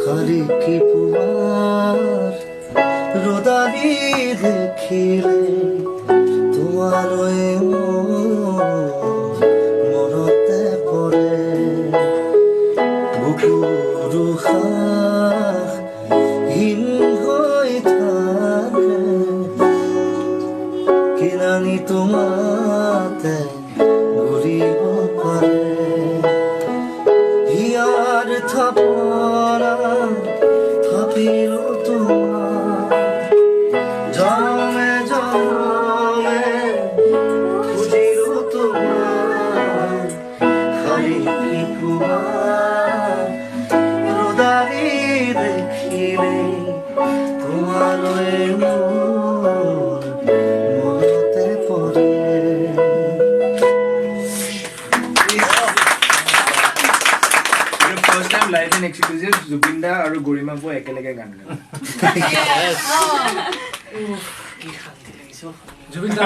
খালি কি পুৱাৰ ৰদালি দেখিলে তোমাৰ মনতে পৰে বুকুৰ উশাহ হীন হৈ থাকে কিনানি তোমাতে ঘূৰিব পাৰে হিয়াৰ থাপনা থাপিলো তোমাৰ জনমে জনমে খুজিলো তোমাৰ খালি কি পুৱাৰ ৰদালি দেখিলে তোমালৈ মোৰ মনতে পৰে First time live and exclusive, Zubinda আৰু গৰিমা বৌ একেলগে গান গায়। Jubinda